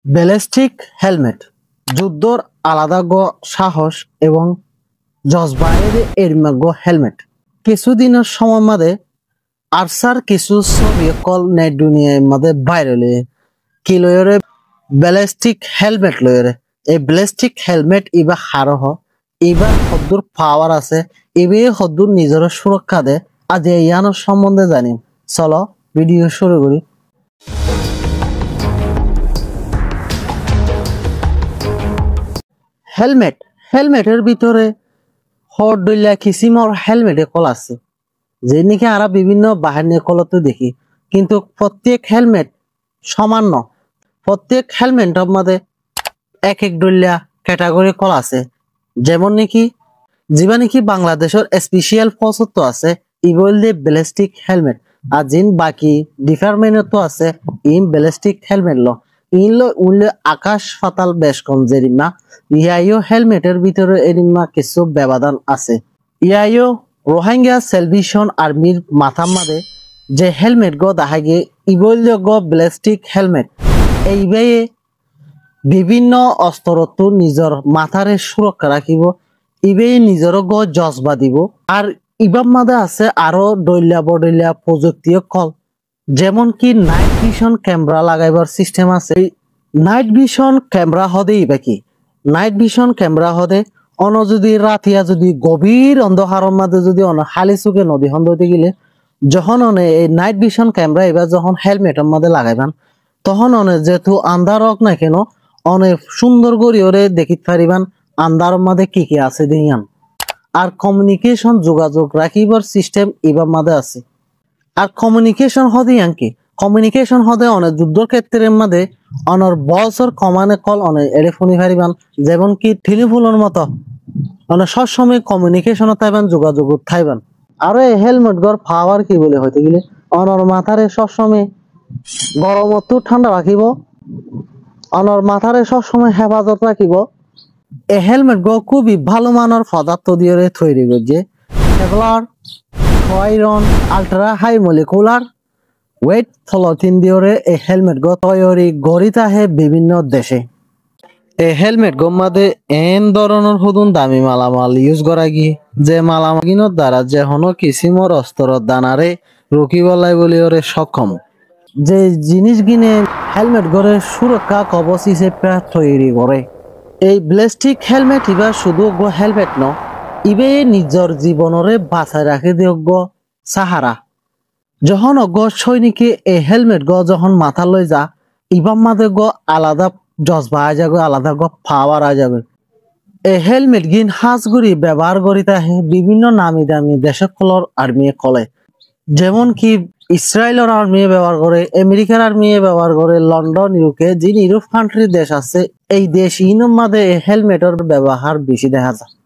Ballistic helmet যুদ্ধর আলাদা সাহস এবং জজবায়ের এরমাগ হেলমেট কিছুদিনের সময় মাঝে আরসার কিছু ছবি কল নেট দুনিয়ার মাঝে ভাইরাল কি লয়রে ব্যালিস্টিক হেলমেট লয়রে এই ব্যালিস্টিক হেলমেট ইবা হারহ এবার হদ্দুর পাওয়ার আছে এবে হদ্দুর নিজের সুরক্ষা দে আজ ইয়ানোর সম্বন্ধে জানি চলো ভিডিও শুরু করি। হেলমেটের ভিতরে হরদুল্লা কিসিমর হেলমেটে কল আছে যে নাকি আরা বিভিন্ন বাহিনী কলতে দেখি কিন্তু প্রত্যেক হেলমেট সমান ন প্রত্যেক হেলমেটের মধ্যে এক এক ডুল্লা ক্যাটাগরি কল আছে যেমন নাকি যেবা নাকি বাংলাদেশের স্পেশাল ফোর্স তো আছে ইগল দে ব্যালিস্টিক হেলমেট আর জিন বাকি ডিপার্টমেন্ট তো আছে ইন ব্যালিস্টিক হেলমেট ল ইনলো উনলে আকাশ পাতাল বেশ কম জেরিমা ইয়াইও হেলমেটের ভিতরে এরিমা কিছু ব্যবধান আছে ইয়াইও রোহিঙ্গা সেলভেশন আর্মির মাথার মাঝে যে হেলমেট গো দেখা গিয়ে ইবল গো ব্যালিস্টিক হেলমেট এইভাবে বিভিন্ন অস্ত্রত নিজের মাথারে সুরক্ষা রাখিব ইবে নিজের গো জজবা দিব আর ইবার মাঝে আছে আরো দৈল্যা বদৈল্যা প্রযুক্তি কল যেমন কি নাইট ভিশন ক্যামেরা লাগাইবার সিস্টেম আছে নাইট ভিশন ক্যামেরা হদে ইবা কি নাইট ভিশন ক্যামেরা হদে অন যদি রাতিয়া যদি গভীর অন্ধকারের মাঝে যদি অন হালি চুকে নদী হতে গেলে যখন অনে এই নাইট ভিশন ক্যামেরা এবার যখন হেলমেটের মধ্যে লাগাইবান তখন অনে যেহেতু আন্ধার হোক না কেন অনেক সুন্দর করি ওরে দেখিতে পারিবান আন্ধারের মধ্যে কি কি আছে দিয়ান আর কমিউনিকেশন যোগাযোগ রাখিবার সিস্টেম এবার মাঝে আছে আর কমিউনিকেশন হদে কি কমিউনিকেশন হদে অনেক যুদ্ধের ক্ষেত্রের মধ্যে অনর বছর কমানে কল অনেক এড়ে ফোনি পারিবান যেমন কি টেলিফোনের মতো মানে সবসময় কমিউনিকেশন থাইবান যোগাযোগ থাইবান আর এই হেলমেট গর পাওয়ার কি বলে হইতে গেলে অনর মাথারে সবসময় গরমতো ঠান্ডা রাখিব অনর মাথারে সবসময় হেফাজত রাখিব এই হেলমেট গো খুবই ভালো মানের পদার্থ দিয়ে তৈরি করছে kevlar iron ultra high molecular weight polyethylene দিয়ে এই হেলমেট গো তৈরি গড়িতে আহে বিভিন্ন দেশে এই হেলমেট গো মাঝে এন ধরনের হুদুন দামি মালামাল ইউজ করা গিয়ে যে মালামালিনের দ্বারা যে হন কিসিমর অস্ত্র দানারে রুকিবলাই বলি ওরে সক্ষম যে জিনিস গিনে হেলমেট গড়ে সুরক্ষা কবচ হিসেবে তৈরি করে এই ব্যালিস্টিক হেলমেট ইবা শুধু গো হেলমেট ন ইবে নিজের জীবনরে বাঁচায় রাখে দিয়ক সাহারা যখন অগ সৈনিকে এই হেলমেট গ যখন মাথা লই যা ইবার মাঝে গ আলাদা জজবা আ যাবে আলাদা গ পাওয়ার আ যাবে এই হেলমেট গিন হাজগুড়ি ব্যবহার করিতে আহে বিভিন্ন নামি দামি দেশকলর আর্মি কলে যেমন কি ইসরায়েলের আর্মি ব্যবহার করে আমেরিকার আর্মি ব্যবহার করে লন্ডন ইউকে যে ইউরোপ কান্ট্রি দেশ আছে এই দেশ ইনের মাঝে হেলমেটের ব্যবহার বেশি দেখা যায়